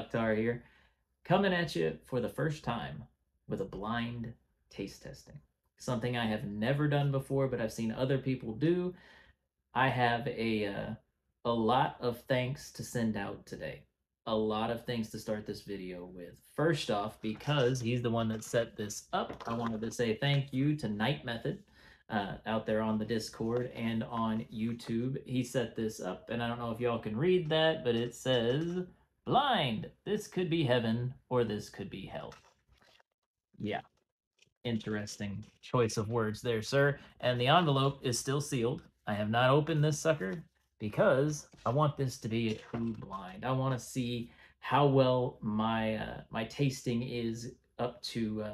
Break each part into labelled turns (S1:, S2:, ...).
S1: Akhtar here, coming at you for the first time with a blind taste testing. Something I have never done before, but I've seen other people do. I have a lot of thanks to send out today. A lot of things to start this video with. First off, because he's the one that set this up, I wanted to say thank you to Night Method out there on the Discord and on YouTube. He set this up, and I don't know if y'all can read that, but it says, blind, this could be heaven or this could be hell. Yeah, interesting choice of words there, sir. And the envelope is still sealed. I have not opened this sucker because I want this to be a true blind. I want to see how well my tasting is up to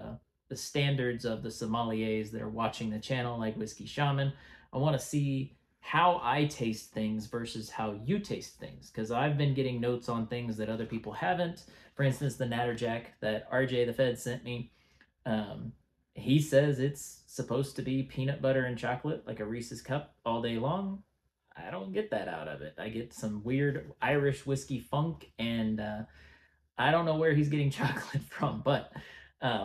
S1: the standards of the sommeliers that are watching the channel, like Whiskey Shaman. I want to see how I taste things versus how you taste things, because I've been getting notes on things that other people haven't. For instance, the Natterjack that RJ the Fed sent me. He says it's supposed to be peanut butter and chocolate, like a Reese's cup, all day long. I don't get that out of it. I get some weird Irish whiskey funk, and I don't know where he's getting chocolate from, but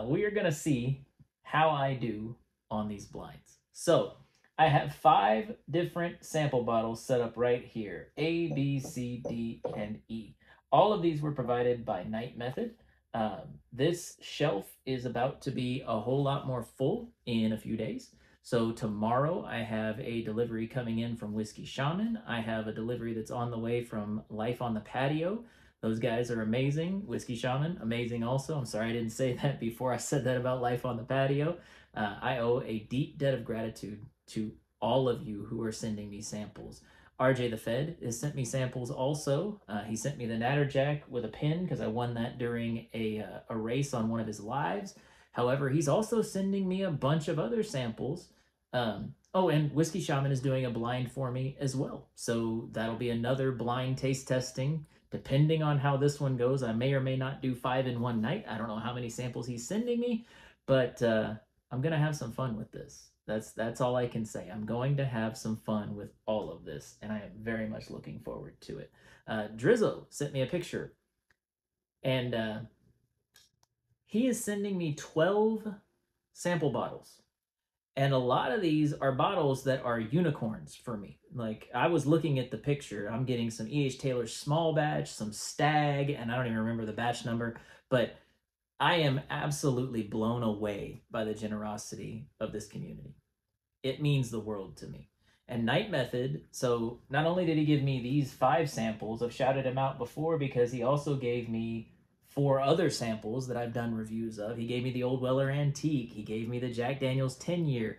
S1: we are going to see how I do on these blinds. So I have 5 different sample bottles set up right here, A, B, C, D, and E. All of these were provided by Night Method. This shelf is about to be a whole lot more full in a few days. So tomorrow I have a delivery coming in from Whiskey Shaman. I have a delivery that's on the way from Life on the Patio. Those guys are amazing. Whiskey Shaman, amazing also. I'm sorry I didn't say that before I said that about Life on the Patio. I owe a deep debt of gratitude to all of you who are sending me samples. RJ the Fed has sent me samples also. He sent me the Natterjack with a pin because I won that during a race on one of his lives. However, he's also sending me a bunch of other samples. Oh, and Whiskey Shaman is doing a blind for me as well. So that'll be another blind taste testing. Depending on how this one goes, I may or may not do 5 in one night. I don't know how many samples he's sending me, but I'm going to have some fun with this. That's all I can say. I'm going to have some fun with all of this, and I am very much looking forward to it. Drizzo sent me a picture, and he is sending me 12 sample bottles. And a lot of these are bottles that are unicorns for me. Like, I was looking at the picture. I'm getting some E.H. Taylor small batch, some Stag, and I don't even remember the batch number, but I am absolutely blown away by the generosity of this community. It means the world to me. And Night Method, so not only did he give me these 5 samples, I've shouted him out before because he also gave me 4 other samples that I've done reviews of. He gave me the Old Weller Antique. He gave me the Jack Daniel's 10-year.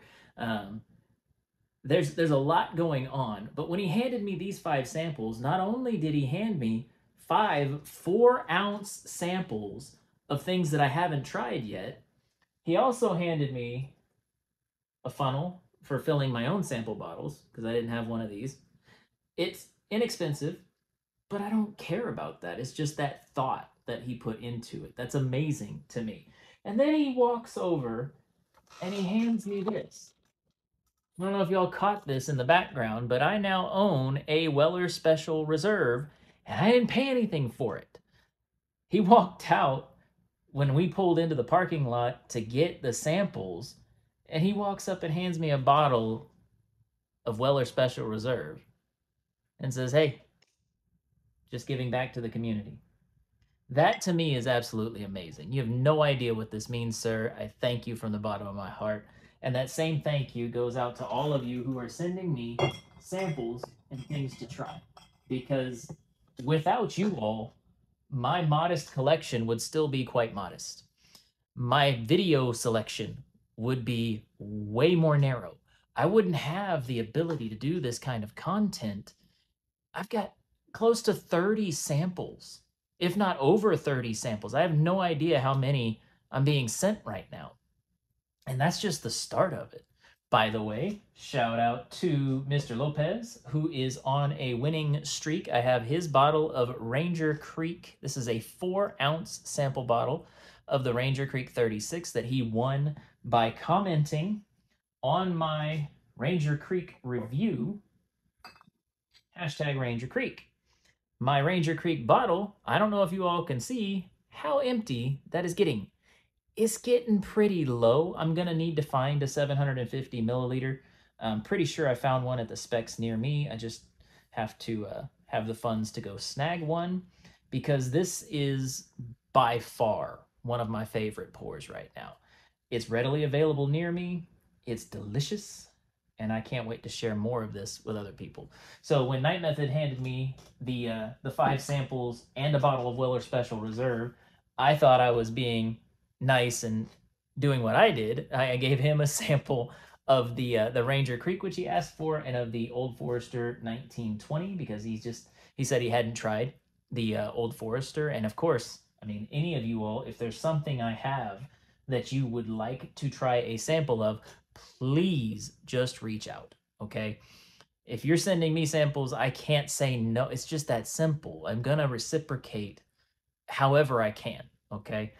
S1: There's a lot going on, but when he handed me these 5 samples, not only did he hand me 5 4-ounce samples of things that I haven't tried yet, he also handed me a funnel for filling my own sample bottles, because I didn't have one of these. It's inexpensive, but I don't care about that. It's just that thought that he put into it. That's amazing to me. And then he walks over and he hands me this. I don't know if y'all caught this in the background, but I now own a Weller Special Reserve, and I didn't pay anything for it. He walked out when we pulled into the parking lot to get the samples, and he walks up and hands me a bottle of Weller Special Reserve and says, hey, just giving back to the community. That to me is absolutely amazing. You have no idea what this means, sir. I thank you from the bottom of my heart. And that same thank you goes out to all of you who are sending me samples and things to try. Because without you all, my modest collection would still be quite modest. My video selection would be way more narrow. I wouldn't have the ability to do this kind of content. I've got close to 30 samples, if not over 30 samples. I have no idea how many I'm being sent right now. And that's just the start of it. By the way, shout out to Mr. Lopez, who is on a winning streak. I have his bottle of Ranger Creek. This is a 4-ounce sample bottle of the Ranger Creek 36 that he won by commenting on my Ranger Creek review, #Ranger Creek. my Ranger Creek bottle, I don't know if you all can see how empty that is getting. It's getting pretty low. I'm gonna need to find a 750 milliliter. I'm pretty sure I found one at the specs near me. I just have to have the funds to go snag one, because this is by far one of my favorite pours right now. It's readily available near me. It's delicious, and I can't wait to share more of this with other people. So when Night Method handed me the 5 samples and a bottle of Weller Special Reserve, I thought I was being nice and doing what I did. I gave him a sample of the Ranger Creek, which he asked for, and of the Old Forester 1920, because he said he hadn't tried the Old Forester. And of course, I mean, any of you all, if there's something I have that you would like to try a sample of, please just reach out. Okay, if you're sending me samples, I can't say no. It's just that simple. I'm gonna reciprocate however I can. Okay.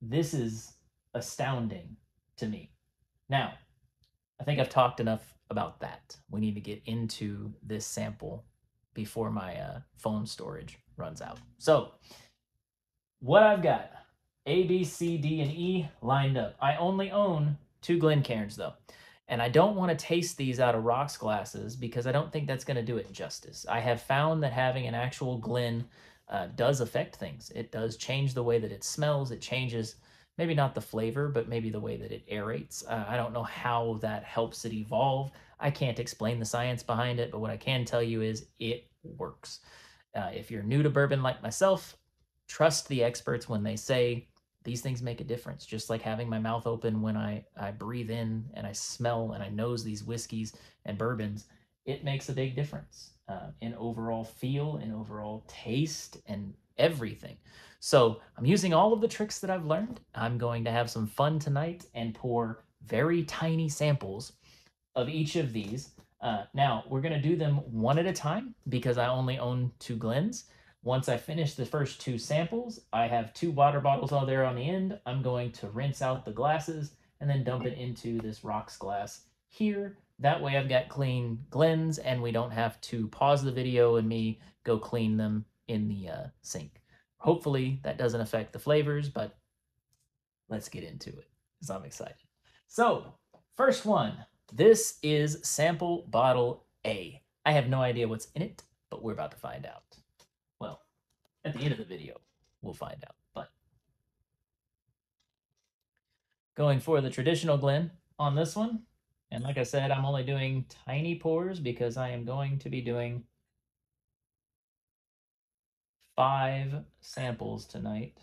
S1: This is astounding to me. Now, I think I've talked enough about that. We need to get into this sample before my phone storage runs out. So, what I've got, A, B, C, D, and E lined up. I only own 2 Glencairns though. And I don't want to taste these out of rocks glasses because I don't think that's going to do it justice. I have found that having an actual Glen does affect things. It does change the way that it smells. It changes maybe not the flavor, but maybe the way that it aerates. I don't know how that helps it evolve. I can't explain the science behind it, but what I can tell you is it works. If you're new to bourbon like myself, trust the experts when they say these things make a difference. Just like having my mouth open when I breathe in and I smell and I nose these whiskeys and bourbons, it makes a big difference in overall feel, in overall taste, and everything. So I'm using all of the tricks that I've learned. I'm going to have some fun tonight and pour very tiny samples of each of these. Now, we're going to do them one at a time because I only own 2 Glens. Once I finish the first 2 samples, I have 2 water bottles all there on the end. I'm going to rinse out the glasses and then dump it into this rocks glass here. That way I've got clean Glens and we don't have to pause the video and me go clean them in the sink. Hopefully that doesn't affect the flavors, but let's get into it because I'm excited. So, first one. This is sample bottle A. I have no idea what's in it, but we're about to find out. Well, at the end of the video, we'll find out. But going for the traditional Glen on this one. And like I said, I'm only doing tiny pours because I am going to be doing 5 samples tonight.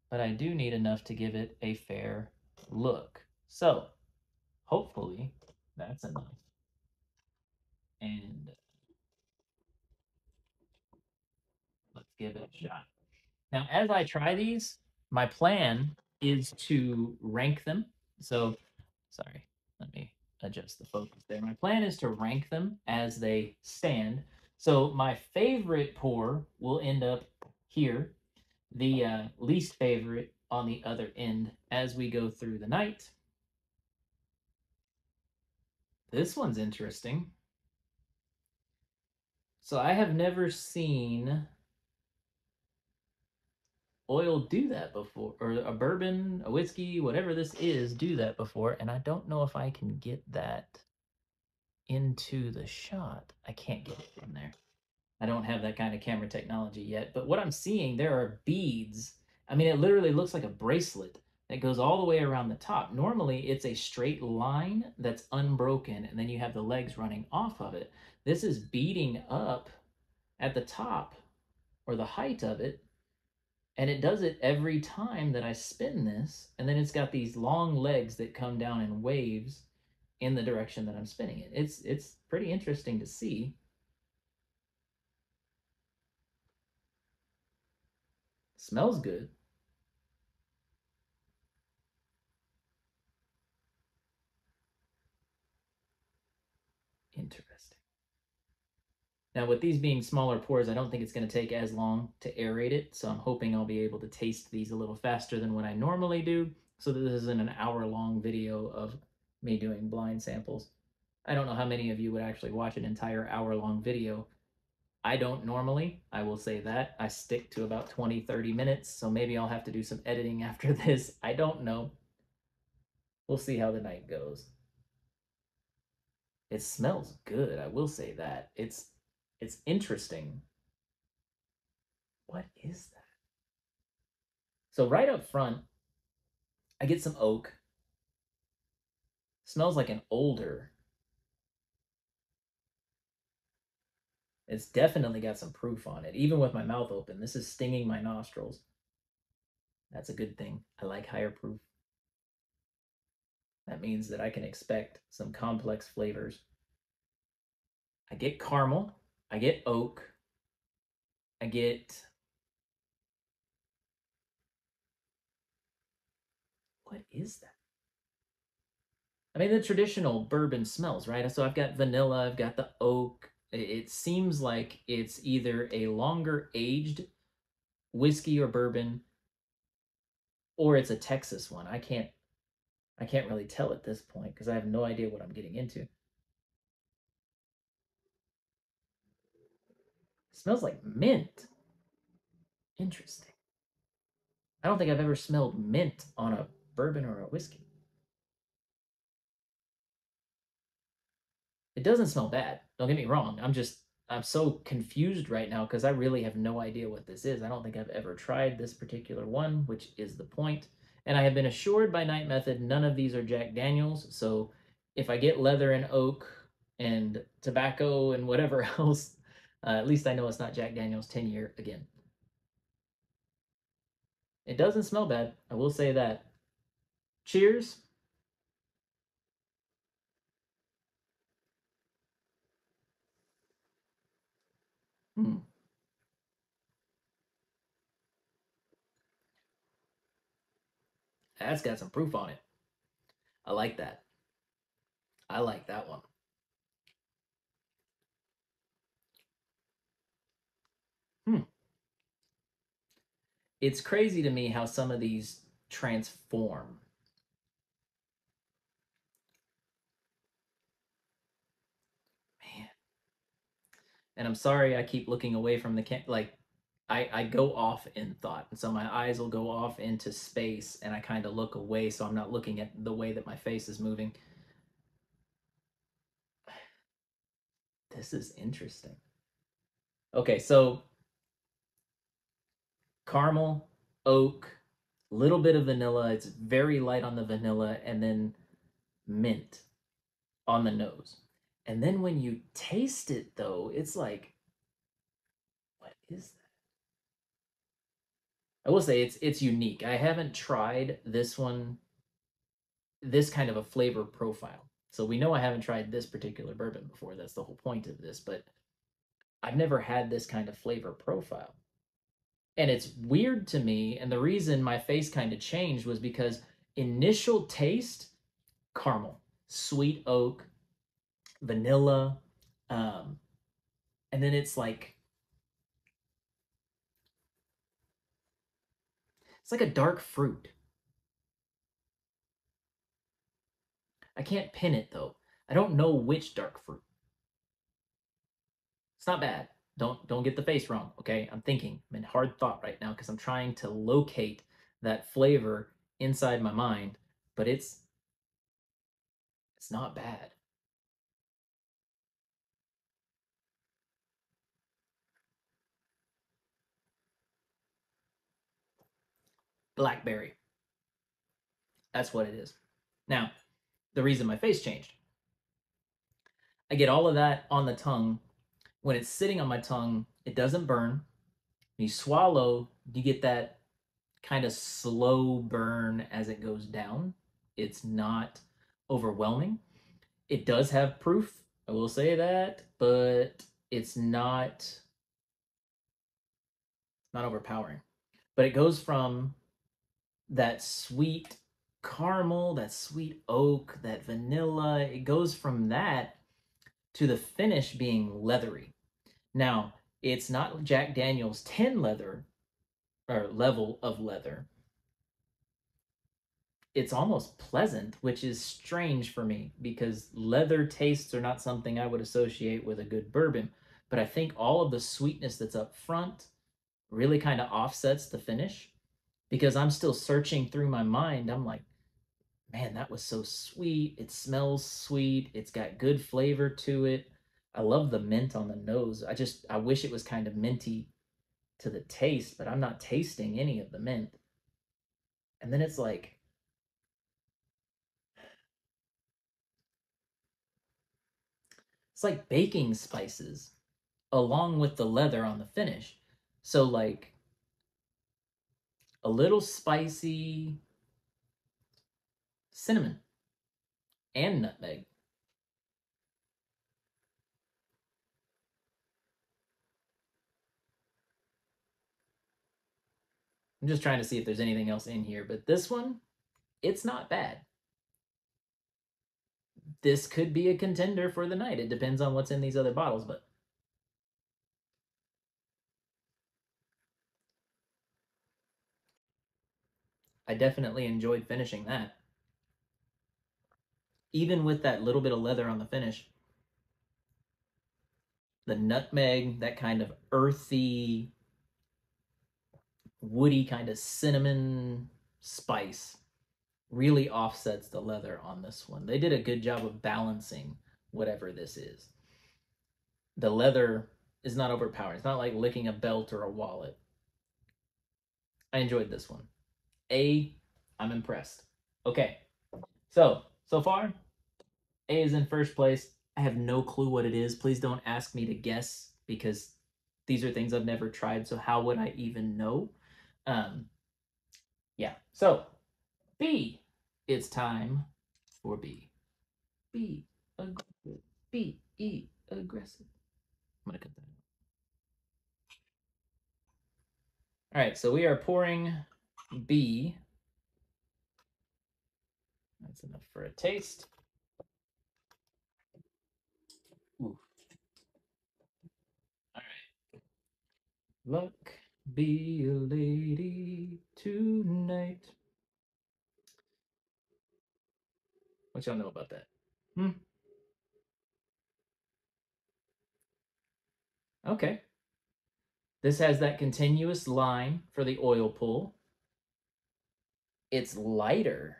S1: But I do need enough to give it a fair look. So, hopefully, that's enough. And let's give it a shot. Now, as I try these, my plan is to rank them. So, sorry, let me adjust the focus there. My plan is to rank them as they stand. So my favorite pour will end up here, the least favorite on the other end as we go through the night. This one's interesting. So I have never seen oil do that before, or a bourbon, a whiskey, whatever this is, do that before, and I don't know if I can get that into the shot. I can't get it in there. I don't have that kind of camera technology yet, but what I'm seeing, there are beads. I mean, it literally looks like a bracelet that goes all the way around the top. Normally, it's a straight line that's unbroken, and then you have the legs running off of it. This is beading up at the top, or the height of it, and it does it every time that I spin this, and then it's got these long legs that come down in waves in the direction that I'm spinning it. It's pretty interesting to see. Smells good. Interesting. Now, with these being smaller pours, I don't think it's going to take as long to aerate it, so I'm hoping I'll be able to taste these a little faster than what I normally do, so that this isn't an hour-long video of me doing blind samples. I don't know how many of you would actually watch an entire hour-long video I don't normally, I will say that. I stick to about 20, 30 minutes, so maybe I'll have to do some editing after this. I don't know. We'll see how the night goes. It smells good, I will say that. It's interesting. What is that? So right up front, I get some oak. Smells like an older. It's definitely got some proof on it, even with my mouth open. This is stinging my nostrils. That's a good thing. I like higher proof. That means that I can expect some complex flavors. I get caramel. I get oak. I get. What is that? I mean, the traditional bourbon smells, right? So I've got vanilla, I've got the oak. It seems like it's either a longer aged whiskey or bourbon, or it's a Texas one. I can't really tell at this point because I have no idea what I'm getting into. It smells like mint. Interesting. I don't think I've ever smelled mint on a bourbon or a whiskey. It doesn't smell bad. Don't get me wrong. I'm so confused right now because I really have no idea what this is. I don't think I've ever tried this particular one, which is the point. And I have been assured by Night Method none of these are Jack Daniels. So if I get leather and oak and tobacco and whatever else, at least I know it's not Jack Daniels 10-year again. It doesn't smell bad. I will say that. Cheers. Hmm. That's got some proof on it. I like that. I like that one. Hmm. It's crazy to me how some of these transform. Man. And I'm sorry I keep looking away from the like I go off in thought. And so my eyes will go off into space and I kind of look away so I'm not looking at the way that my face is moving. This is interesting. Okay, so caramel, oak, little bit of vanilla. It's very light on the vanilla, and then mint on the nose. And then when you taste it, though, it's like, what is that? I will say it's unique. I haven't tried this one, this kind of a flavor profile. So we know I haven't tried this particular bourbon before. That's the whole point of this, but I've never had this kind of flavor profile. And it's weird to me. And the reason my face kind of changed was because initial taste, caramel, sweet oak, vanilla, um, and then it's like a dark fruit. I can't pin it though. I don't know which dark fruit. It's not bad. Don't get the face wrong, okay? I'm thinking. I'm in hard thought right now because I'm trying to locate that flavor inside my mind, but it's not bad. Blackberry. That's what it is. Now, the reason my face changed. I get all of that on the tongue. When it's sitting on my tongue, it doesn't burn. When you swallow, you get that kind of slow burn as it goes down. It's not overwhelming. It does have proof, I will say that, but it's not overpowering. But it goes from that sweet caramel, that sweet oak, that vanilla. It goes from that to the finish being leathery. Now, it's not Jack Daniel's 10 leather or level of leather. It's almost pleasant, which is strange for me because leather tastes are not something I would associate with a good bourbon. but I think all of the sweetness that's up front really kind of offsets the finish because I'm still searching through my mind. I'm like, man, that was so sweet. It smells sweet. It's got good flavor to it. I love the mint on the nose. I wish it was kind of minty to the taste, but I'm not tasting any of the mint. And then it's like baking spices along with the leather on the finish. So like a little spicy cinnamon and nutmeg. I'm just trying to see if there's anything else in here, but this one, it's not bad. This could be a contender for the night. It depends on what's in these other bottles, but I definitely enjoyed finishing that. Even with that little bit of leather on the finish, the nutmeg, that kind of earthy, woody kind of cinnamon spice really offsets the leather on this one. They did a good job of balancing whatever this is. The leather is not overpowering. It's not like licking a belt or a wallet. I enjoyed this one. I'm impressed. Okay, so far, A is in first place. I have no clue what it is. Please don't ask me to guess because these are things I've never tried. So how would I even know? Um, yeah. So B, it's time for B. B, aggressive. B, E, aggressive. I'm gonna cut that out. All right, so we are pouring B. That's enough for a taste. Ooh. All right. Luck be a lady tonight. What y'all know about that? Hmm. Okay. This has that continuous line for the oil pull. It's lighter,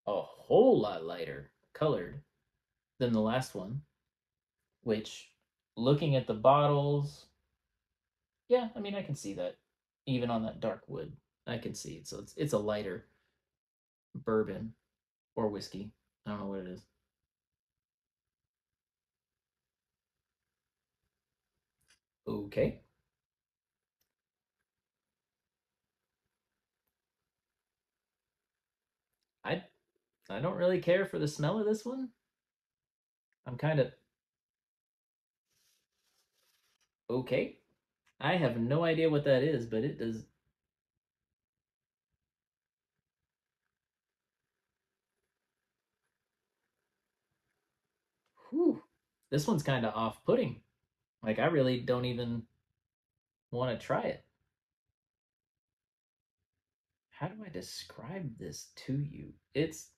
S1: a whole lot lighter colored than the last one, which looking at the bottles, yeah, I mean I can see that. Even on that dark wood, I can see it. So it's a lighter bourbon or whiskey. I don't know what it is. Okay. I I don't really care for the smell of this one. I'm kind of okay. I have no idea what that is, but it does. Whew, this one's kind of off-putting. Like I really don't even want to try it. How do I describe this to you? It's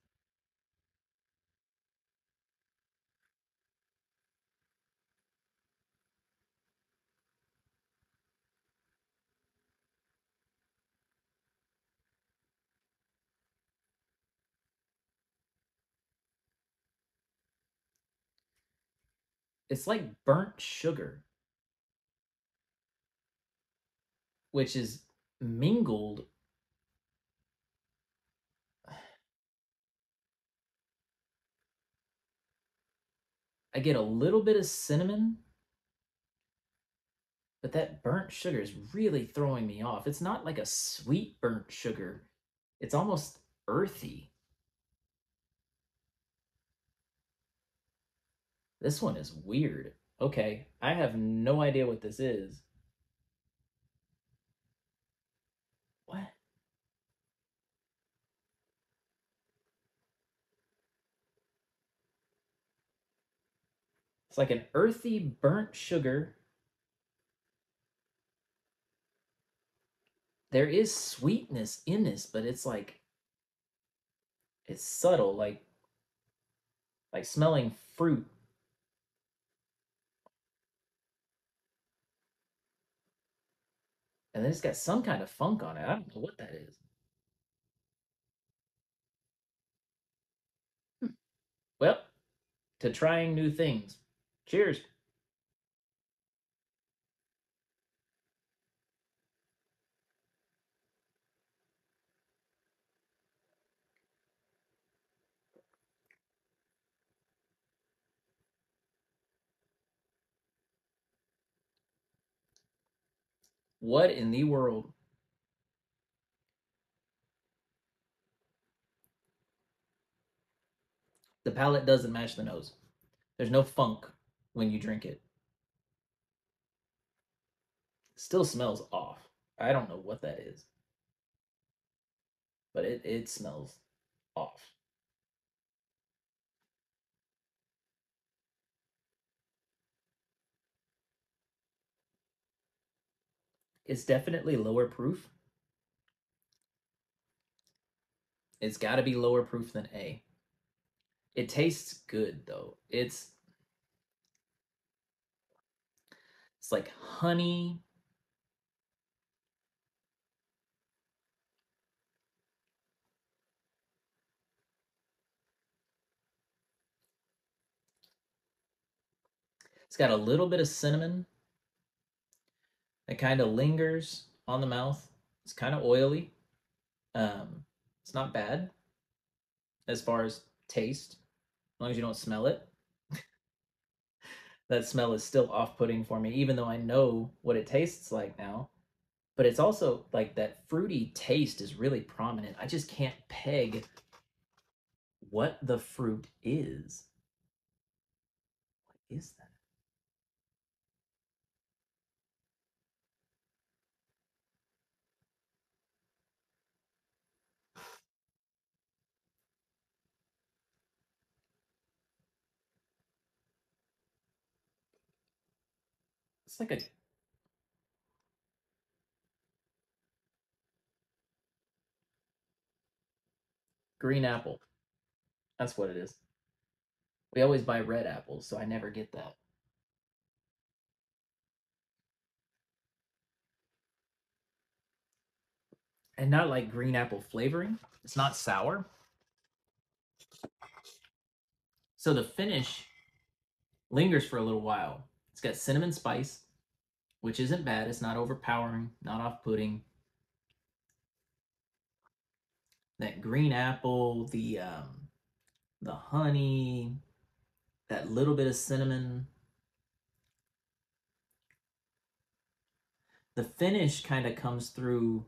S1: like burnt sugar, which is mingled. I get a little bit of cinnamon, but that burnt sugar is really throwing me off. It's not like a sweet burnt sugar. It's almost earthy. This one is weird. Okay, I have no idea what this is. What? It's like an earthy burnt sugar. There is sweetness in this, but it's like it's subtle, like smelling fruit. And then it's got some kind of funk on it. I don't know what that is. Well, to trying new things. Cheers. What in the world? The palate doesn't match the nose. There's no funk when you drink it. Still smells off. I don't know what that is, but it smells off. It's definitely lower proof. It's got to be lower proof than A. It tastes good though. It's like honey. It's got a little bit of cinnamon that kind of lingers on the mouth. It's kind of oily. It's not bad as far as taste, as long as you don't smell it. That smell is still off-putting for me, even though I know what it tastes like now. But it's also like that fruity taste is really prominent. I just can't peg what the fruit is. What is that? It's like a green apple. That's what it is. We always buy red apples, so I never get that. And not like green apple flavoring. It's not sour. So the finish lingers for a little while. It's got cinnamon spice, which isn't bad. It's not overpowering, not off-putting. That green apple, the honey, that little bit of cinnamon. The finish kind of comes through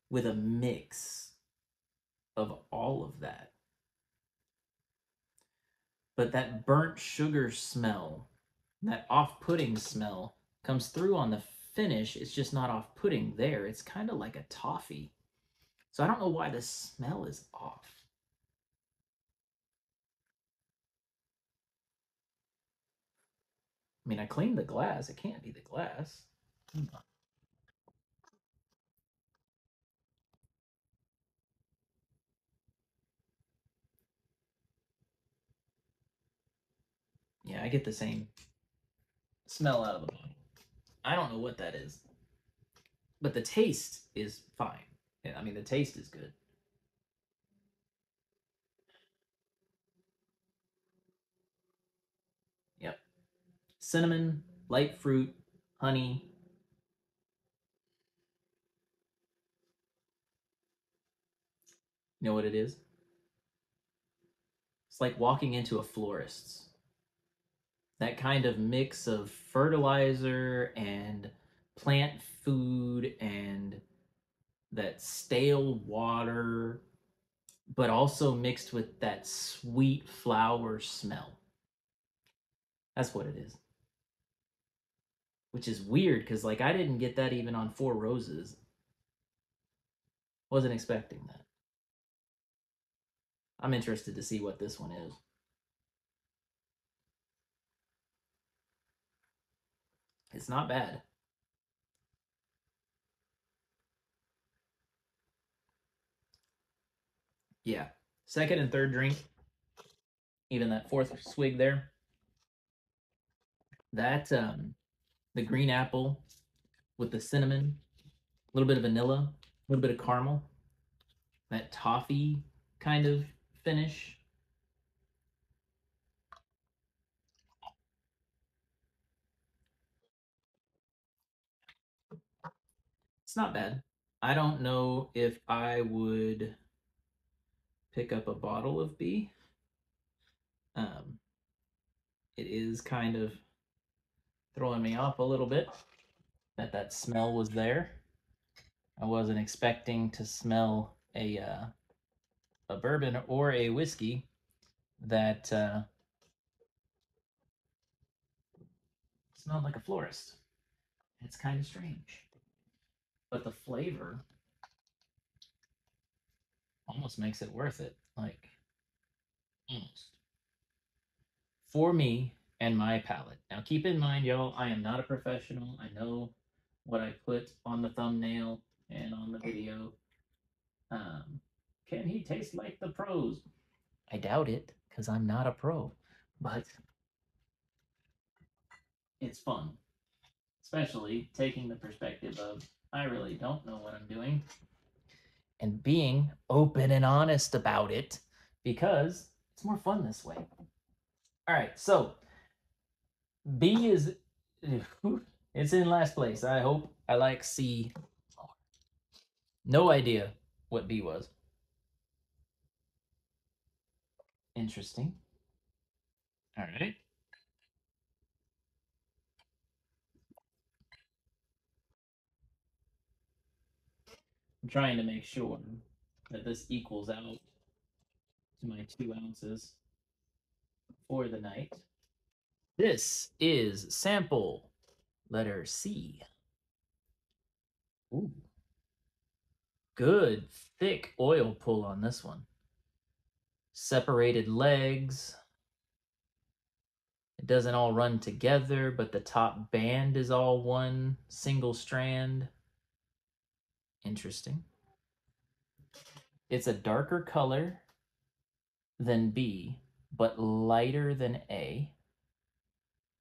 S1: with a mix of all of that. But that burnt sugar smell, that off-putting smell comes through on the finish. It's just not off-putting there. It's kind of like a toffee. So I don't know why the smell is off. I mean, I cleaned the glass. It can't be the glass. Yeah, I get the same smell out of the bottle. I don't know what that is, but the taste is fine. Yeah, I mean, the taste is good. Yep. Cinnamon, light fruit, honey. You know what it is? It's like walking into a florist's. That kind of mix of fertilizer and plant food and that stale water, but also mixed with that sweet flower smell. That's what it is. Which is weird because, like, I didn't get that even on Four Roses. Wasn't expecting that. I'm interested to see what this one is. It's not bad. Yeah. Second and third drink, even that fourth swig there, that the green apple with the cinnamon A little bit of vanilla, a little bit of caramel, that toffee kind of finish. It's not bad. I don't know if I would pick up a bottle of B. Um, it is kind of throwing me off a little bit that smell was there. I wasn't expecting to smell a bourbon or a whiskey that smelled like a florist. It's kind of strange, but the flavor almost makes it worth it. Like almost for me and my palate. Now, keep in mind, y'all, I am not a professional. I know what I put on the thumbnail and on the video. Um, can he taste like the pros? I doubt it because I'm not a pro, but it's fun, especially taking the perspective of I really don't know what I'm doing and being open and honest about it because it's more fun this way. All right, so B is it's in last place. I hope I like C. No idea what B was. Interesting. All right. I'm trying to make sure that this equals out to my 2 ounces for the night. This is sample letter C. Ooh. Good thick oil pull on this one. Separated legs. It doesn't all run together, but the top band is all one single strand. Interesting. It's a darker color than B, but lighter than A.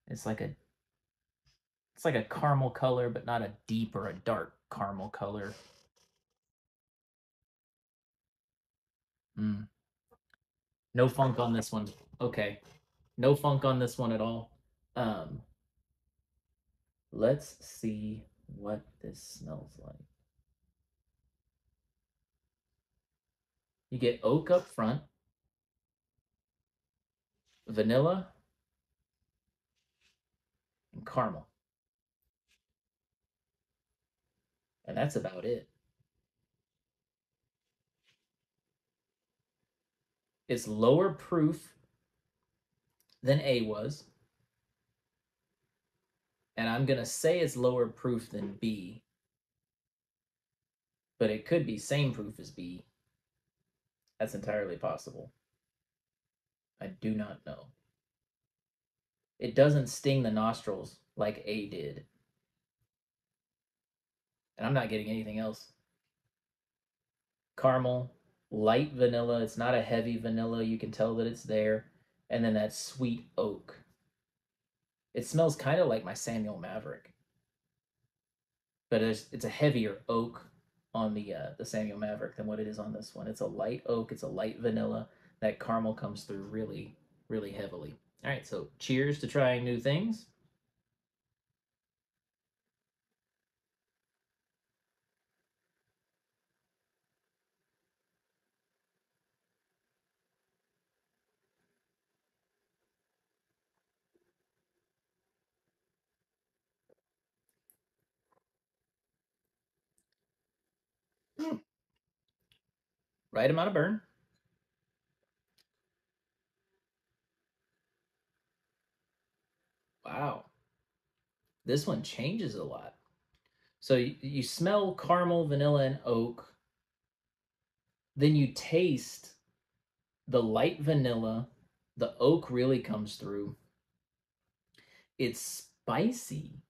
S1: It's like a caramel color, but not a deep or a dark caramel color. Mm. No funk on this one. Okay. No funk on this one at all. Um, let's see what this smells like. You get oak up front, vanilla, and caramel. And that's about it. It's lower proof than A was. And I'm going to say it's lower proof than B, but it could be same proof as B. That's entirely possible. I do not know. It doesn't sting the nostrils like A did. And I'm not getting anything else. Caramel, light vanilla. It's not a heavy vanilla. You can tell that it's there. And then that sweet oak. It smells kind of like my Samuel Maverick, but it's a heavier oak on the Samuel Maverick than what it is on this one. It's a light oak. It's a light vanilla. That caramel comes through really, really heavily. All right, so cheers to trying new things. Right amount of burn. Wow, this one changes a lot. So you smell caramel, vanilla, and oak. Then you taste the light vanilla. The oak really comes through. It's spicy,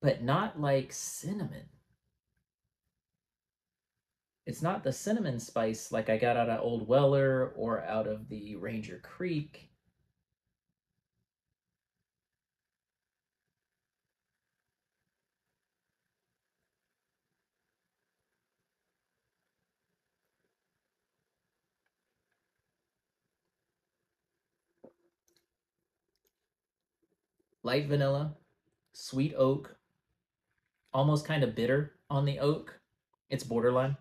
S1: but not like cinnamon. It's not the cinnamon spice like I got out of Old Weller or out of the Ranger Creek. light vanilla, sweet oak, almost kind of bitter on the oak. It's borderline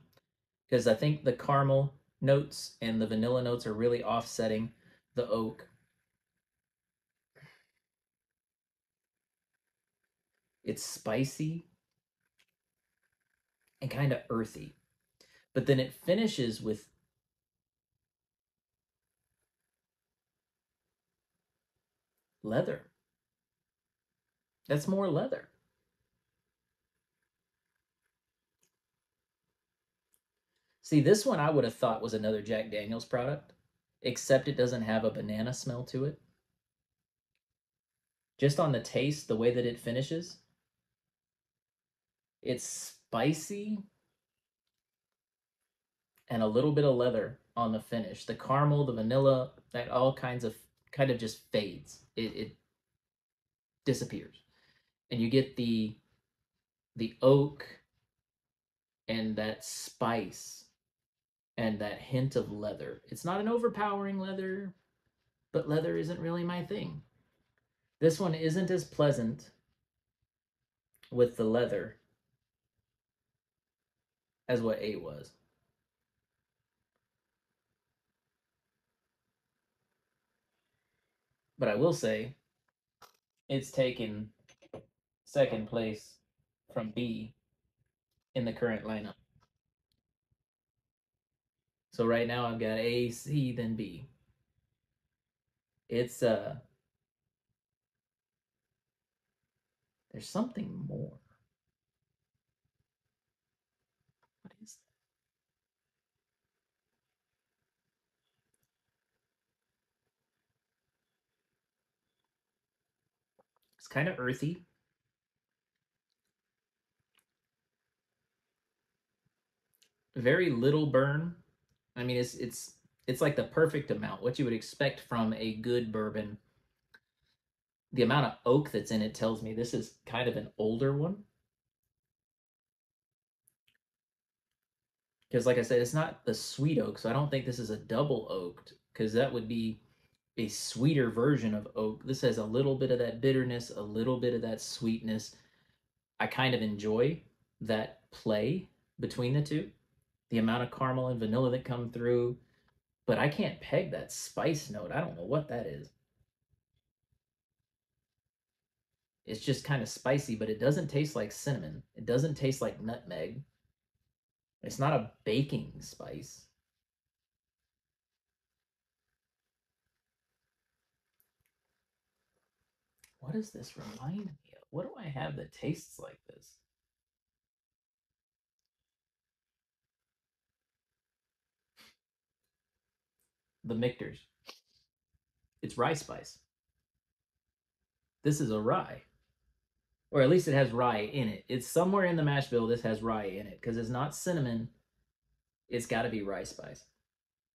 S1: because I think the caramel notes and the vanilla notes are really offsetting the oak. It's spicy and kind of earthy, but then it finishes with leather. That's more leather. See, this one I would have thought was another Jack Daniels product, except it doesn't have a banana smell to it. Just on the taste, the way that it finishes, it's spicy and a little bit of leather on the finish. The caramel, the vanilla, that all kind of just fades. It disappears. And you get the oak and that spice and that hint of leather. It's not an overpowering leather, but leather isn't really my thing. This one isn't as pleasant with the leather as what A was. But I will say it's taken second place from B in the current lineup. So right now I've got A, C, then B. It's there's something more. What is that? It's kind of earthy. Very little burn. I mean it's like the perfect amount. What you would expect from a good bourbon. The amount of oak that's in it tells me this is kind of an older one. Because like I said, it's not the sweet oak, so I don't think this is a double oaked, because that would be a sweeter version of oak. This has a little bit of that bitterness, a little bit of that sweetness. I kind of enjoy that play between the two, the amount of caramel and vanilla that come through, but I can't peg that spice note. I don't know what that is. It's just kind of spicy, but it doesn't taste like cinnamon. It doesn't taste like nutmeg. It's not a baking spice. What does this remind me of? What do I have that tastes like this? The Michter's. It's rye spice. This is a rye. Or at least it has rye in it. It's somewhere in the mash bill this has rye in it because it's not cinnamon. It's got to be rye spice.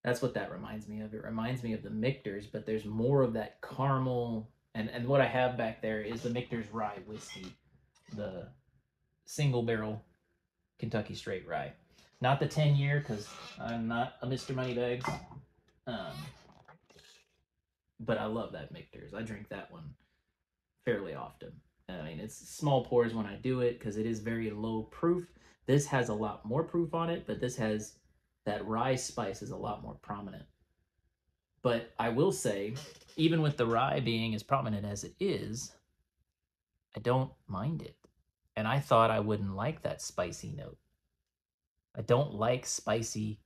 S1: That's what that reminds me of. It reminds me of the Michter's, but there's more of that caramel. And what I have back there is the Michter's rye whiskey, the single barrel Kentucky straight rye. Not the 10-year because I'm not a Mr. Moneybags. Um, but I love that Michter's. I drink that one fairly often. I mean, it's small pours when I do it because it is very low proof. This has a lot more proof on it, but this has that rye spice is a lot more prominent. But I will say, even with the rye being as prominent as it is, I don't mind it. And I thought I wouldn't like that spicy note. I don't like spicy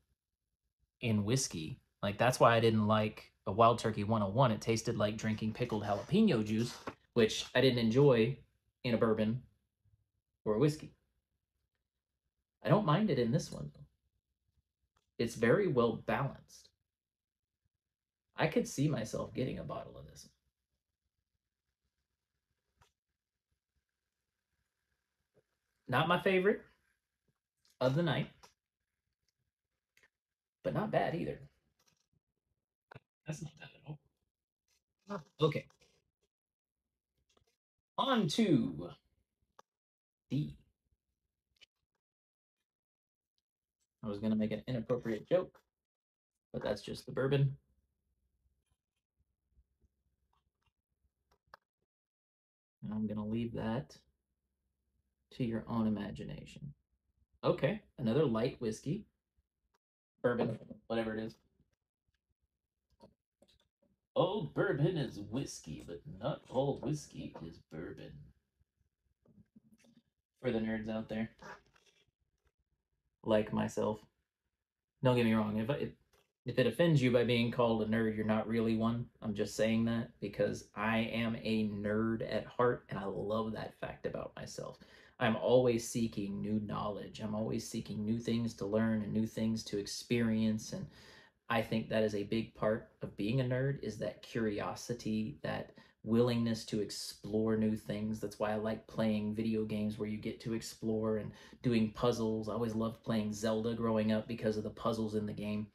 S1: in whiskey. Like, that's why I didn't like a Wild Turkey 101. It tasted like drinking pickled jalapeno juice, which I didn't enjoy in a bourbon or a whiskey. I don't mind it in this one, though. It's very well balanced. I could see myself getting a bottle of this. Not my favorite of the night, but not bad either. That's not bad at all. Okay, on to D. I was going to make an inappropriate joke, but that's just the bourbon. And I'm going to leave that to your own imagination. Okay, another light whiskey, bourbon, whatever it is. All bourbon is whiskey, but not all whiskey is bourbon. For the nerds out there, like myself. Don't get me wrong. If it offends you by being called a nerd, you're not really one. I'm just saying that because I am a nerd at heart, and I love that fact about myself. I'm always seeking new knowledge. I'm always seeking new things to learn and new things to experience, and I think that is a big part of being a nerd is that curiosity, that willingness to explore new things. That's why I like playing video games where you get to explore and doing puzzles. I always loved playing Zelda growing up because of the puzzles in the game.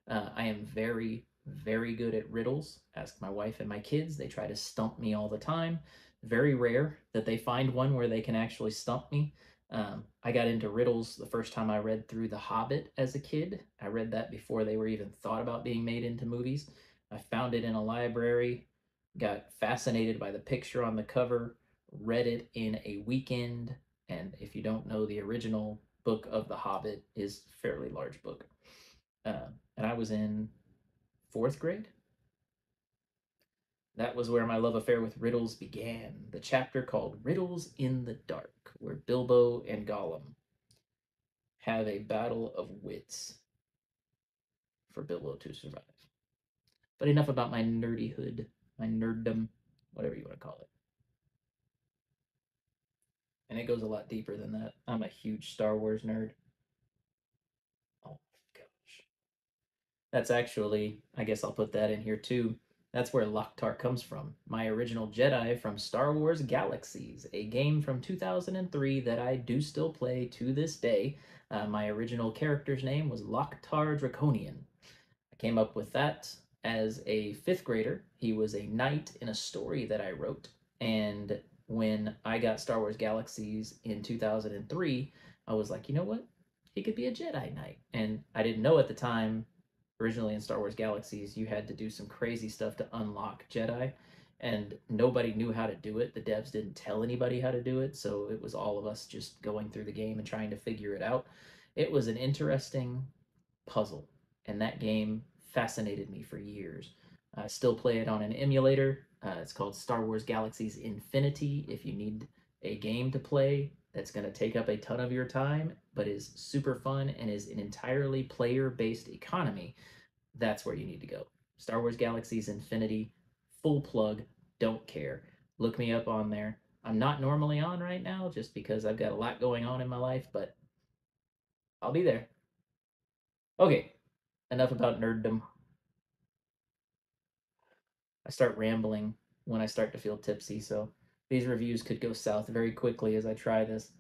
S1: I am very, very good at riddles. Ask my wife and my kids. They try to stump me all the time. Very rare that they find one where they can actually stump me. I got into riddles the first time I read through The Hobbit as a kid. I read that before they were even thought about being made into movies. I found it in a library, got fascinated by the picture on the cover, read it in a weekend. And if you don't know, the original book of The Hobbit is a fairly large book. And I was in fourth grade. That was where my love affair with riddles began. The chapter called Riddles in the Dark, where Bilbo and Gollum have a battle of wits for Bilbo to survive. But enough about my nerdyhood, my nerddom, whatever you want to call it. And it goes a lot deeper than that. I'm a huge Star Wars nerd. Oh gosh. That's actually, I guess I'll put that in here too. That's where Loktar comes from. My original Jedi from Star Wars Galaxies, a game from 2003 that I do still play to this day. My original character's name was Loktar Draconian. I came up with that as a fifth grader. He was a knight in a story that I wrote. And when I got Star Wars Galaxies in 2003, I was like, you know what? He could be a Jedi Knight. And I didn't know at the time, originally in Star Wars Galaxies, you had to do some crazy stuff to unlock Jedi. And nobody knew how to do it. The devs didn't tell anybody how to do it. So it was all of us just going through the game and trying to figure it out. It was an interesting puzzle, and that game fascinated me for years. I still play it on an emulator. It's called Star Wars Galaxies Infinity. If you need a game to play that's going to take up a ton of your time, but is super fun and is an entirely player based economy, that's where you need to go. Star Wars Galaxies Infinity, full plug, don't care. Look me up on there. I'm not normally on right now just because I've got a lot going on in my life, but I'll be there. Okay, enough about nerddom. I start rambling when I start to feel tipsy, so these reviews could go south very quickly as I try this.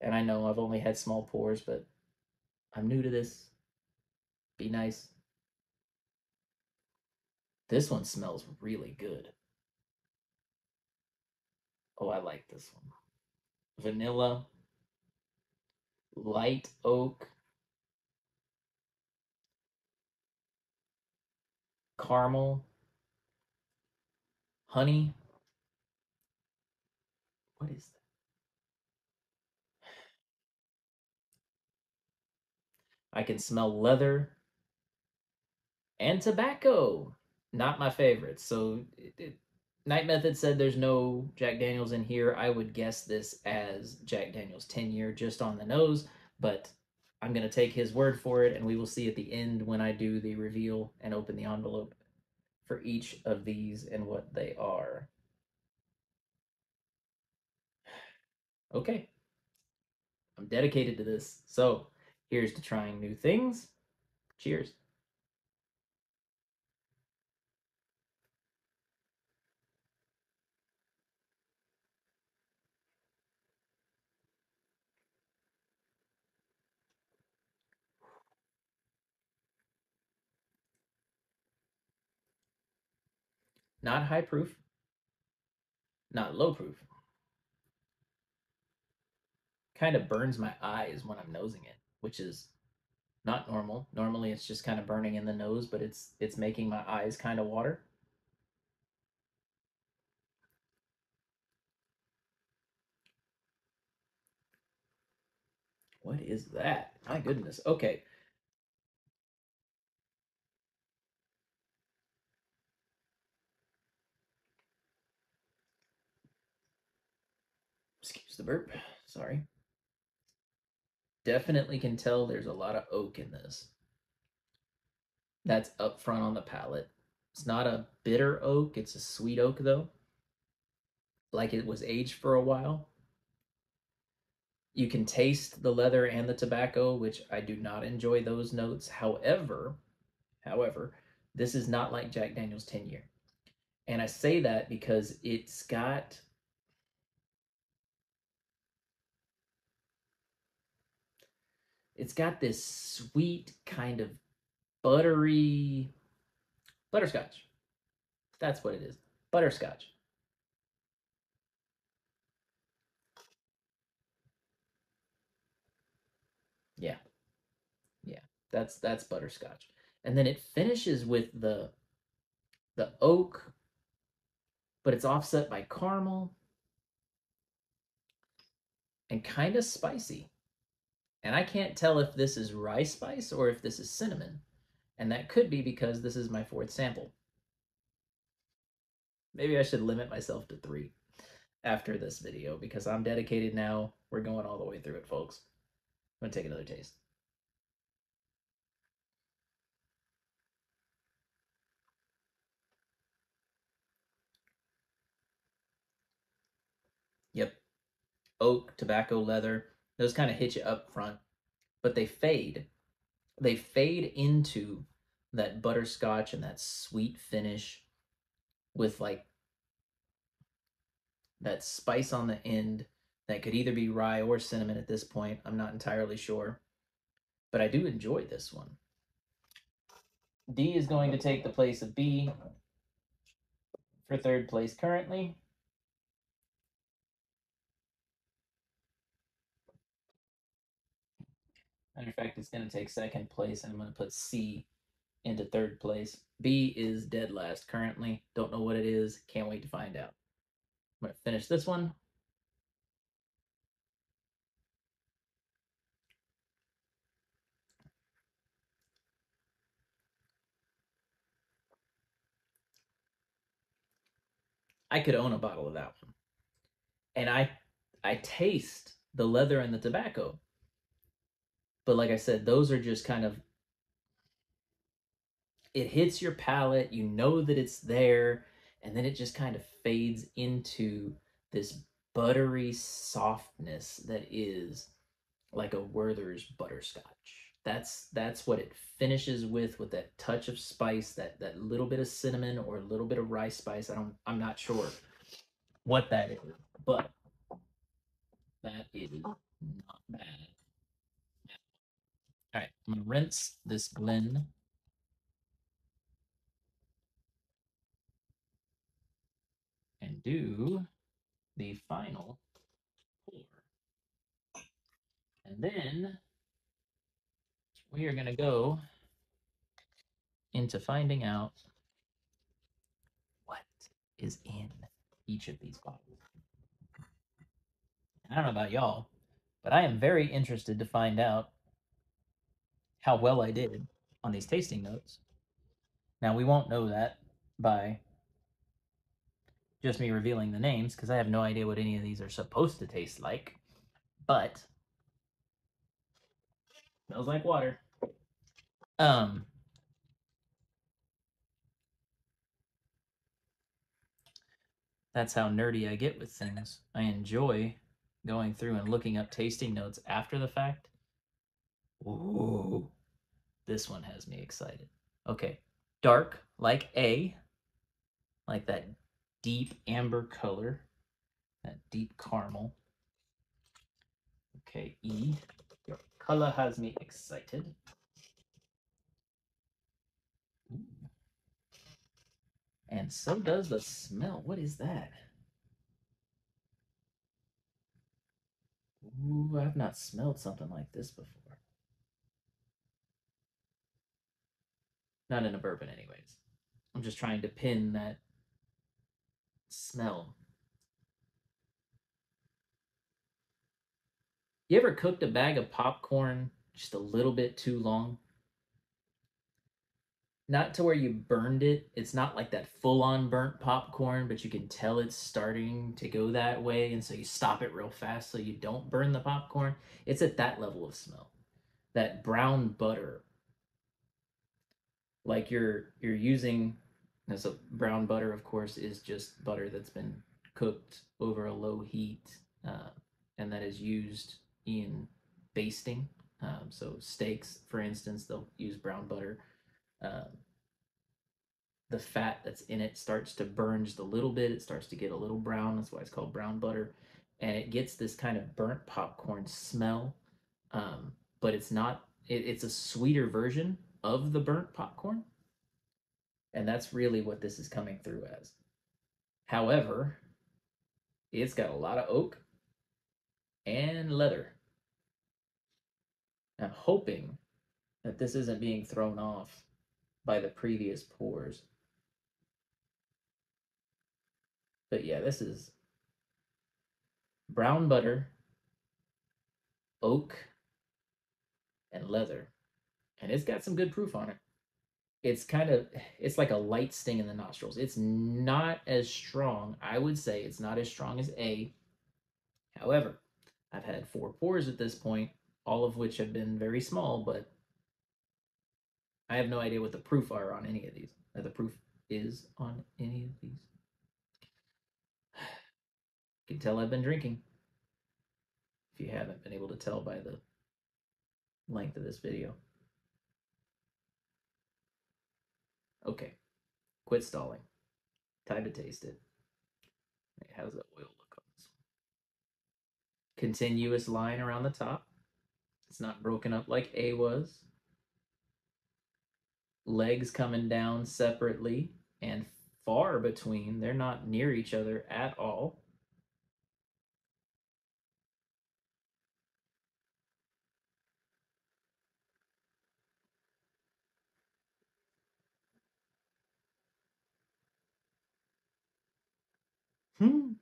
S1: And I know I've only had small pours, but I'm new to this. Be nice. This one smells really good. Oh, I like this one. Vanilla, light oak, caramel, honey. What is that? I can smell leather and tobacco. Not my favorite. So Night Method said there's no Jack Daniels in here. I would guess this as Jack Daniels 10 year just on the nose, but I'm going to take his word for it, and we will see at the end when I do the reveal and open the envelope for each of these and what they are. Okay, I'm dedicated to this. So here's to trying new things. Cheers. Not high proof, not low proof. Kind of burns my eyes when I'm nosing it, which is not normal. Normally it's just kind of burning in the nose, but it's making my eyes kind of water. What is that? My goodness. Okay. Excuse the burp. Sorry. Definitely can tell there's a lot of oak in this. That's up front on the palate. It's not a bitter oak, it's a sweet oak though. Like it was aged for a while. You can taste the leather and the tobacco, which I do not enjoy those notes. However, this is not like Jack Daniel's 10 year. And I say that because it's got this sweet kind of buttery butterscotch. That's what it is. Butterscotch. Yeah. Yeah. That's butterscotch. And then it finishes with the oak, but it's offset by caramel and kind of spicy. And I can't tell if this is rye spice or if this is cinnamon. And that could be because this is my fourth sample. Maybe I should limit myself to 3 after this video because I'm dedicated now. We're going all the way through it, folks. I'm going to take another taste. Yep. Oak, tobacco, leather. Those kind of hit you up front, but they fade. They fade into that butterscotch and that sweet finish with like that spice on the end that could either be rye or cinnamon at this point. I'm not entirely sure, but I do enjoy this one. D is going to take the place of B for third place currently. Matter of fact, it's going to take second place, and I'm going to put C into third place. B is dead last currently. Don't know what it is. Can't wait to find out. I'm going to finish this one. I could own a bottle of that one. And I taste the leather and the tobacco. But like I said, those are just kind of, it hits your palate, you know that it's there, and then it just kind of fades into this buttery softness that is like a Werther's butterscotch. That's what it finishes with that touch of spice, that little bit of cinnamon or a little bit of rice spice. I'm not sure what that is, but that is not bad. All right, I'm gonna rinse this Glen and do the final pour. And then we are going to go into finding out what is in each of these bottles. And I don't know about y'all, but I am very interested to find out how well I did on these tasting notes. Now, we won't know that by just me revealing the names because I have no idea what any of these are supposed to taste like. But smells like water. Um, that's how nerdy I get with things. I enjoy going through and looking up tasting notes after the fact. Ooh, this one has me excited. Okay, dark like A, like that deep amber color, that deep caramel. Okay, E, your color has me excited. Ooh. And so does the smell. What is that? Ooh, I've not smelled something like this before. Not in a bourbon, anyways. I'm just trying to pin that smell. You ever cooked a bag of popcorn just a little bit too long? Not to where you burned it. It's not like that full on burnt popcorn, but you can tell it's starting to go that way. And so you stop it real fast so you don't burn the popcorn. It's at that level of smell. That brown butter, like you're using, so brown butter, of course, is just butter that's been cooked over a low heat, uh, and that is used in basting. So steaks, for instance, they'll use brown butter. Um, the fat that's in it starts to burn just a little bit. It starts to get a little brown. That's why it's called brown butter. And it gets this kind of burnt popcorn smell. But it's not, it's a sweeter version of the burnt popcorn. And that's really what this is coming through as. However, it's got a lot of oak and leather. I'm hoping that this isn't being thrown off by the previous pours. But yeah, this is brown butter, oak, and leather. And it's got some good proof on it. It's kind of, it's like a light sting in the nostrils. It's not as strong. I would say it's not as strong as A. However, I've had 4 pours at this point, all of which have been very small, but I have no idea what the proof are on any of these. Or the proof is on any of these. You can tell I've been drinking. If you haven't been able to tell by the length of this video. Okay, quit stalling. Time to taste it. Hey, how's that oil look on this one? Continuous line around the top. It's not broken up like A was. Legs coming down separately and far between. They're not near each other at all. Hmm.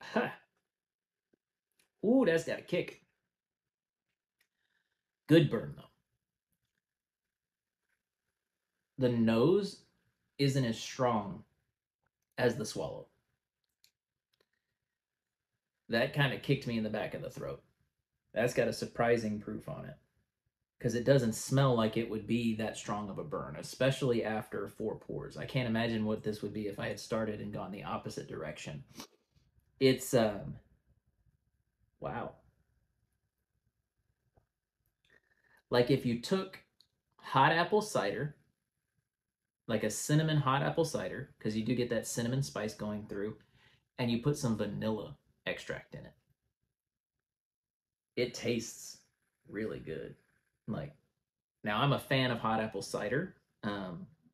S1: Ha. Ooh, that's got a kick. Good burn, though. The nose isn't as strong as the swallow. That kind of kicked me in the back of the throat. That's got a surprising proof on it because it doesn't smell like it would be that strong of a burn, especially after 4 pours. I can't imagine what this would be if I had started and gone the opposite direction. It's wow. Like if you took hot apple cider, like a cinnamon hot apple cider, because you do get that cinnamon spice going through, and you put some vanilla extract in it. It tastes really good. Like, now I'm a fan of hot apple cider.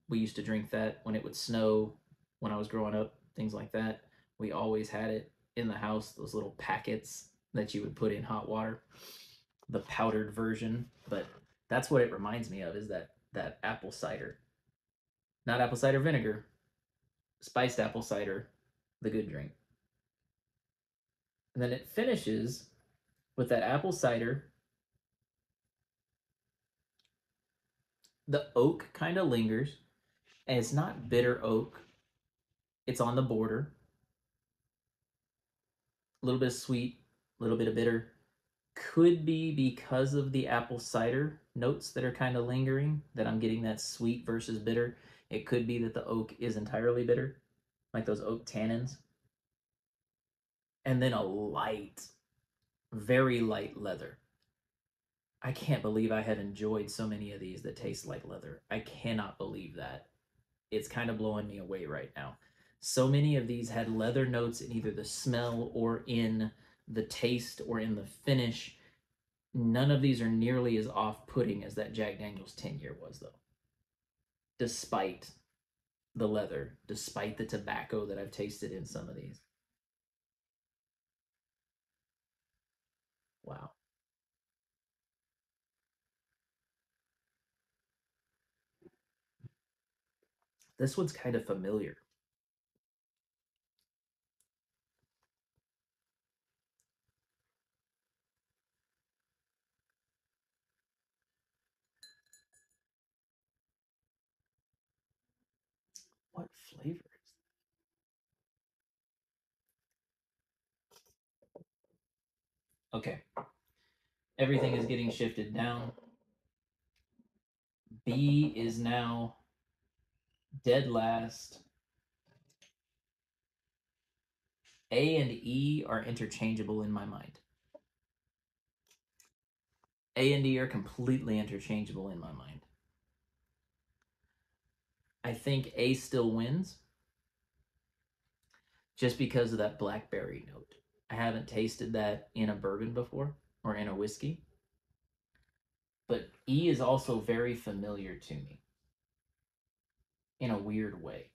S1: We used to drink that when it would snow when I was growing up, things like that. We always had it in the house, those little packets that you would put in hot water, the powdered version. But that's what it reminds me of, is that apple cider. Not apple cider vinegar, spiced apple cider, the good drink. And then it finishes with that apple cider. The oak kind of lingers, and it's not bitter oak. It's on the border. A little bit of sweet, a little bit of bitter. Could be because of the apple cider notes that are kind of lingering, that I'm getting that sweet versus bitter. It could be that the oak is entirely bitter, like those oak tannins. And then a light, very light leather. I can't believe I have enjoyed so many of these that taste like leather. I cannot believe that. It's kind of blowing me away right now. So many of these had leather notes in either the smell or in the taste or in the finish. None of these are nearly as off-putting as that Jack Daniel's 10-year was, though. Despite the leather, despite the tobacco that I've tasted in some of these. Wow. This one's kind of familiar. What flavor is that? Okay. Everything is getting shifted down. B is now dead last. A and E are interchangeable in my mind. A and E are completely interchangeable in my mind. I think A still wins just because of that blackberry note. I haven't tasted that in a bourbon before or in a whiskey. But E is also very familiar to me in a weird way.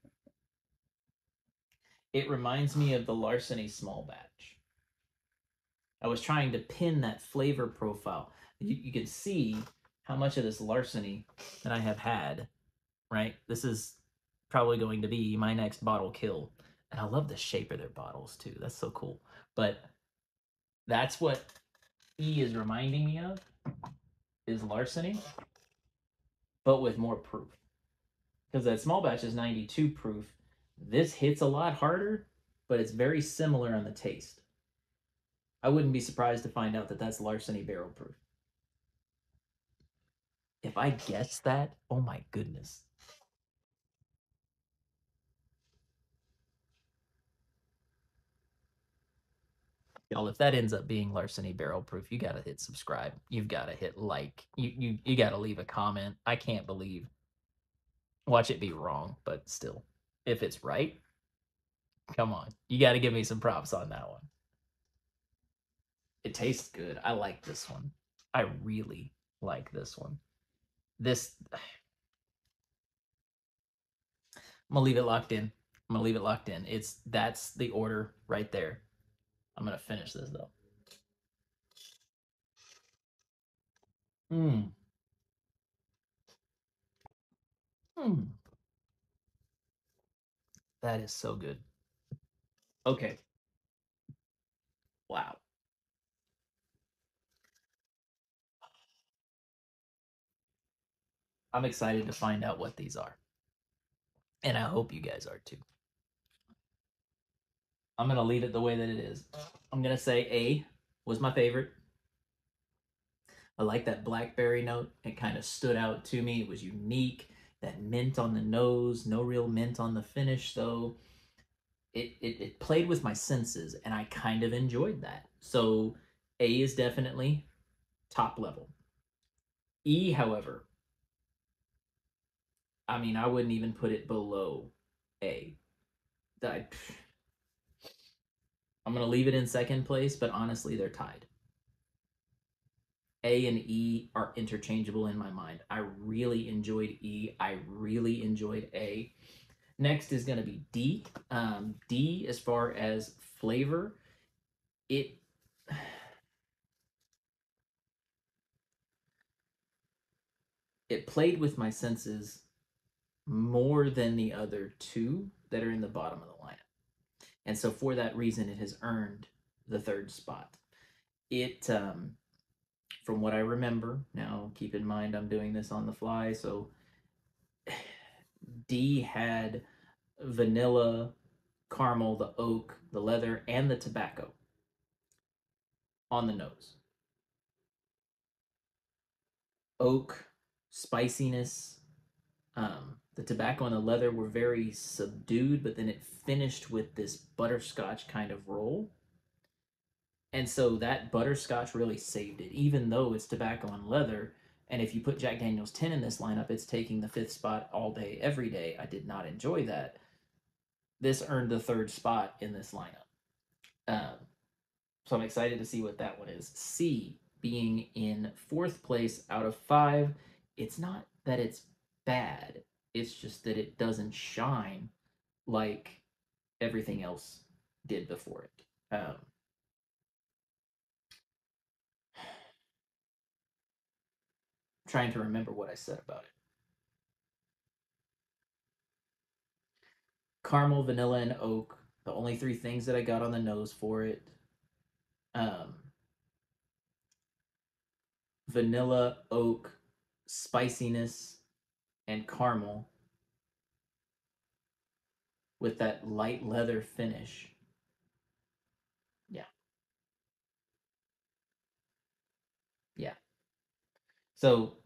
S1: It reminds me of the Larceny small batch. I was trying to pin that flavor profile. You can see how much of this Larceny that I have had, right? This is probably going to be my next bottle kill. And I love the shape of their bottles too. That's so cool. But that's what E is reminding me of, is Larceny, but with more proof. Because that small batch is 92 proof. This hits a lot harder, but it's very similar on the taste. I wouldn't be surprised to find out that that's Larceny barrel proof. If I guess that, oh my goodness. Y'all, if that ends up being Larceny barrel proof, you gotta hit subscribe. You've gotta hit like. You gotta leave a comment. I can't believe. Watch it be wrong, but still, if it's right, come on. You gotta give me some props on that one. It tastes good. I like this one. I really like this one. This I'm gonna leave it locked in. I'm gonna leave it locked in. That's the order right there. I'm gonna finish this though. Mmm. Mmm. That is so good. Okay. Wow. I'm excited to find out what these are. And I hope you guys are too. I'm gonna leave it the way that it is. I'm gonna say A was my favorite. I like that blackberry note. It kind of stood out to me. It was unique. That mint on the nose, no real mint on the finish though. It played with my senses and I kind of enjoyed that. So A is definitely top level. E, however, I mean, I wouldn't even put it below A. I, I'm going to leave it in second place, but honestly, they're tied. A and E are interchangeable in my mind. I really enjoyed E. I really enjoyed A. Next is going to be D. D, as far as flavor, it it played with my senses more than the other two that are in the bottom of the lineup. And so for that reason, it has earned the third spot. It, from what I remember, now keep in mind I'm doing this on the fly, so D had vanilla, caramel, the oak, the leather, and the tobacco on the nose. Oak, spiciness, the tobacco and the leather were very subdued, but then it finished with this butterscotch kind of roll. And so that butterscotch really saved it, even though it's tobacco and leather. And if you put Jack Daniel's 10 in this lineup, it's taking the fifth spot all day, every day. I did not enjoy that. This earned the third spot in this lineup. Um, so I'm excited to see what that one is. C being in fourth place out of five. It's not that it's bad, it's just that it doesn't shine like everything else did before it. Trying to remember what I said about it. Caramel, vanilla, and oak. The only three things that I got on the nose for it. Um, Vanilla, oak, spiciness, and caramel. with that light leather finish. Yeah. Yeah. So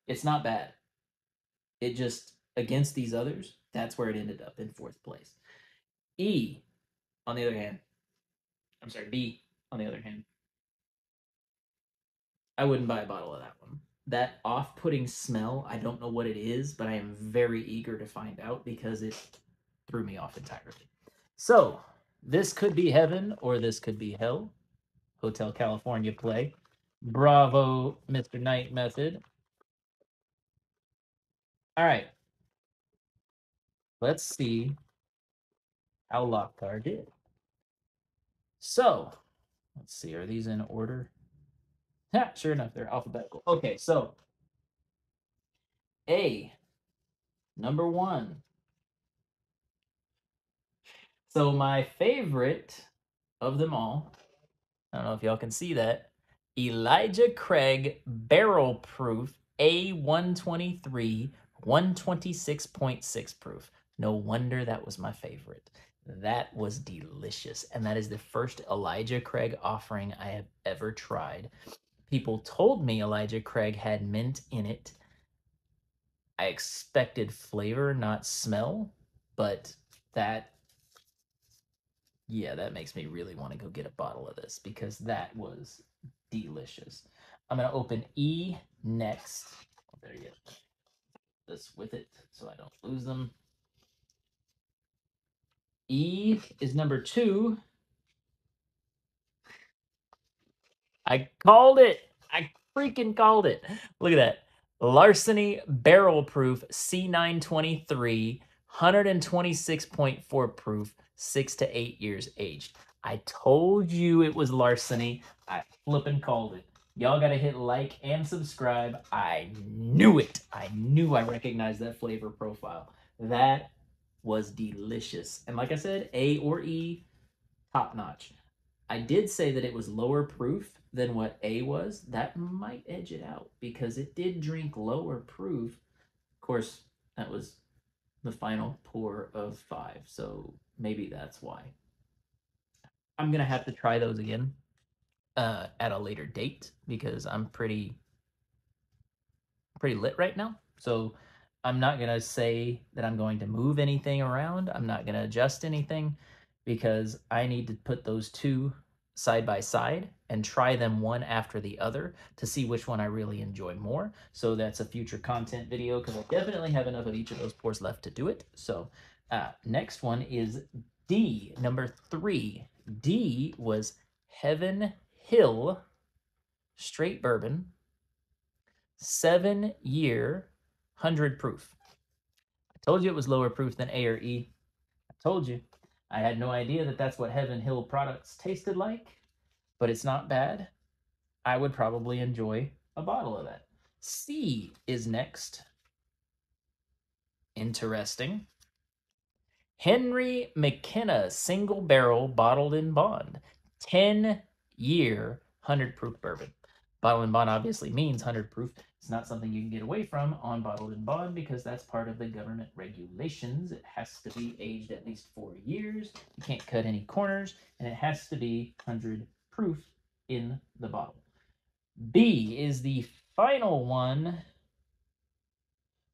S1: it's not bad. It just, against these others, that's where it ended up in fourth place. E, on the other hand, I'm sorry, B, on the other hand, I wouldn't buy a bottle of that one. That off putting smell, I don't know what it is, but I am very eager to find out because it threw me off entirely. So, this could be heaven or this could be hell. Hotel California play. Bravo, Mr. Knight Method. All right, let's see how Locktar did. So, let's see, are these in order? Yeah, sure enough, they're alphabetical. Okay, so A, number one. So my favorite of them all, I don't know if y'all can see that, Elijah Craig Barrel Proof A123 126.6 proof. No wonder that was my favorite. That was delicious. And that is the first Elijah Craig offering I have ever tried. People told me Elijah Craig had mint in it. I expected flavor, not smell, but that, yeah, that makes me really want to go get a bottle of this because that was delicious. I'm going to open E next. Oh, there you go. This with it so I don't lose them. E is number two. I called it. I freaking called it. Look at that. Larceny Barrel Proof C923, 126.4 proof, 6 to 8 years aged. I told you it was larceny. I flippin' called it. Y'all gotta hit like and subscribe. I knew it. I knew I recognized that flavor profile. That was delicious. And like I said, A or E, top notch. I did say that it was lower proof than what A was. That might edge it out because it did drink lower proof. Of course, that was the final pour of 5, so maybe that's why. I'm going to have to try those again at a later date because I'm pretty lit right now. So I'm not going to say that I'm going to move anything around. I'm not going to adjust anything because I need to put those two side by side and try them one after the other to see which one I really enjoy more. So that's a future content video because I definitely have enough of each of those pours left to do it. So next one is D, number 3. D was Heaven Hill Straight Bourbon, 7-year, 100 proof. I told you it was lower proof than A or E. I told you. I had no idea that that's what Heaven Hill products tasted like, but it's not bad. I would probably enjoy a bottle of that. C is next. Interesting. Henry McKenna single barrel bottled in bond, 10-year, 100 proof bourbon. Bottled in bond obviously means 100 proof. It's not something you can get away from on bottled in bond because that's part of the government regulations. It has to be aged at least 4 years. You can't cut any corners, and it has to be 100 proof in the bottle. B is the final one.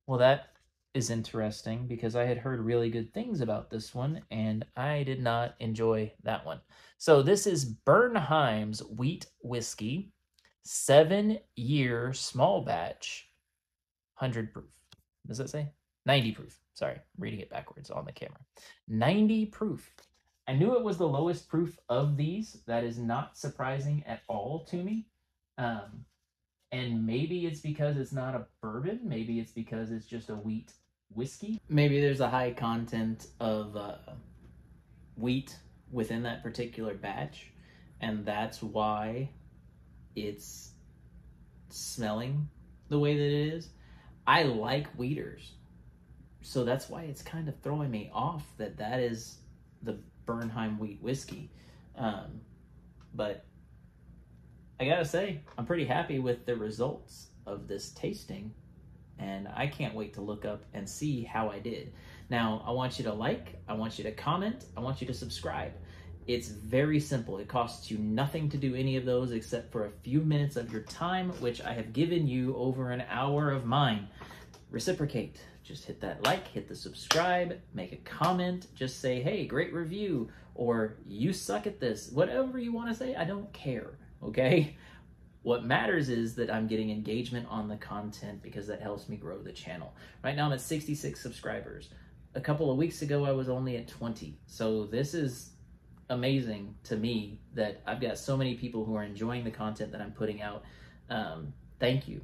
S1: Well, that is interesting because I had heard really good things about this one and I did not enjoy that one. So this is Bernheim's Wheat Whiskey, 7-year small batch, 100 proof. Does that say? 90 proof. Sorry, I'm reading it backwards on the camera. 90 proof. I knew it was the lowest proof of these. That is not surprising at all to me. And maybe it's because it's not a bourbon. Maybe it's because it's just a wheat whiskey. Maybe there's a high content of wheat within that particular batch, and that's why it's smelling the way that it is. I like wheaters, so that's why it's kind of throwing me off that that is the Bernheim wheat whiskey. But I gotta say, I'm pretty happy with the results of this tasting, and I can't wait to look up and see how I did. Now, I want you to like, I want you to comment, I want you to subscribe. It's very simple. It costs you nothing to do any of those except for a few minutes of your time, which I have given you over an hour of mine. Reciprocate. Just hit that like, hit the subscribe, make a comment, just say, hey, great review, or you suck at this. Whatever you want to say, I don't care, okay? What matters is that I'm getting engagement on the content because that helps me grow the channel. Right now I'm at 66 subscribers. A couple of weeks ago, I was only at 20. So this is amazing to me that I've got so many people who are enjoying the content that I'm putting out. Thank you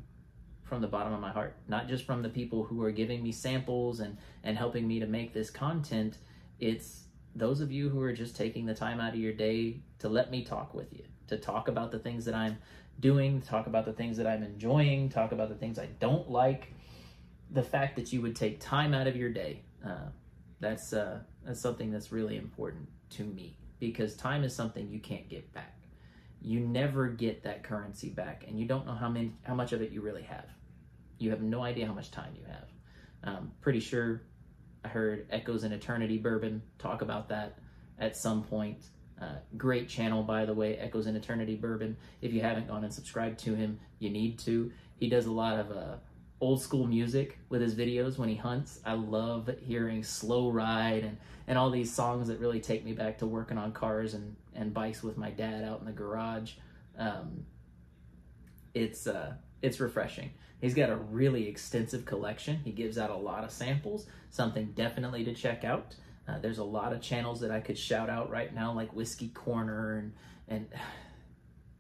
S1: from the bottom of my heart, not just from the people who are giving me samples and helping me to make this content. It's those of you who are just taking the time out of your day to let me talk with you, to talk about the things that I'm doing, talk about the things that I'm enjoying, talk about the things I don't like. The fact that you would take time out of your day, that's something that's really important to me, because time is something you can't get back. You never get that currency back, and you don't know how much of it you really have. You have no idea how much time you have. Pretty sure I heard Echoes in Eternity Bourbon talk about that at some point. Great channel, by the way, Echoes in Eternity Bourbon. If you haven't gone and subscribed to him, you need to. He does a lot of old school music with his videos when he hunts. I love hearing Slow Ride and all these songs that really take me back to working on cars and bikes with my dad out in the garage. It's refreshing. He's got a really extensive collection. He gives out a lot of samples, something definitely to check out. There's a lot of channels that I could shout out right now, like Whiskey Corner, and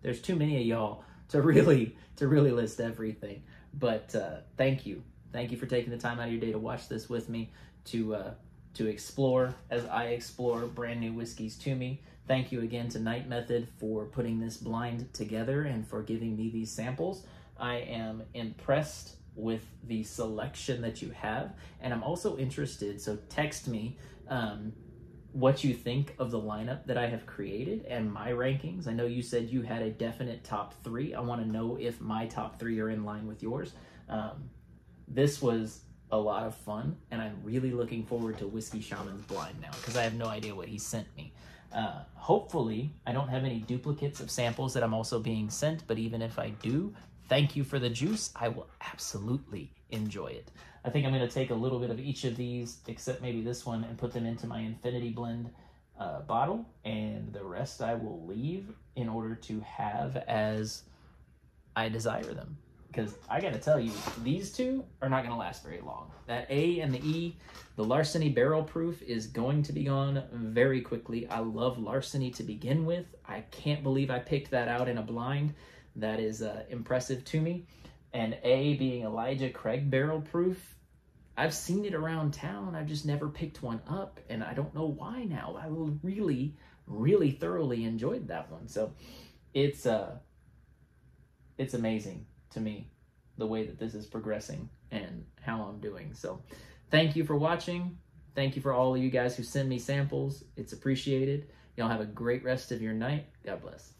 S1: there's too many of y'all to really list everything. But thank you for taking the time out of your day to watch this with me, to explore as I explore brand new whiskeys to me. Thank you again to Night Method for putting this blind together and for giving me these samples. I am impressed with the selection that you have, and I'm also interested, so text me what you think of the lineup that I have created and my rankings. I know you said you had a definite top 3. I want to know if my top 3 are in line with yours. This was a lot of fun, and I'm really looking forward to Whiskey Shaman's blind now, because I have no idea what he sent me. Hopefully, I don't have any duplicates of samples that I'm also being sent, but even if I do, thank you for the juice. I will absolutely enjoy it. I think I'm going to take a little bit of each of these, except maybe this one, and put them into my Infinity Blend bottle, and the rest I will leave in order to have as I desire them. Because I got to tell you, these two are not going to last very long. That A and the E, the Larceny Barrel Proof, is going to be gone very quickly. I love Larceny to begin with. I can't believe I picked that out in a blind. That is impressive to me. And A being Elijah Craig Barrel Proof, I've seen it around town. I've just never picked one up, and I don't know why now. I really thoroughly enjoyed that one. So it's amazing to me the way that this is progressing and how I'm doing. So thank you for watching. Thank you for all of you guys who send me samples. It's appreciated. Y'all have a great rest of your night. God bless.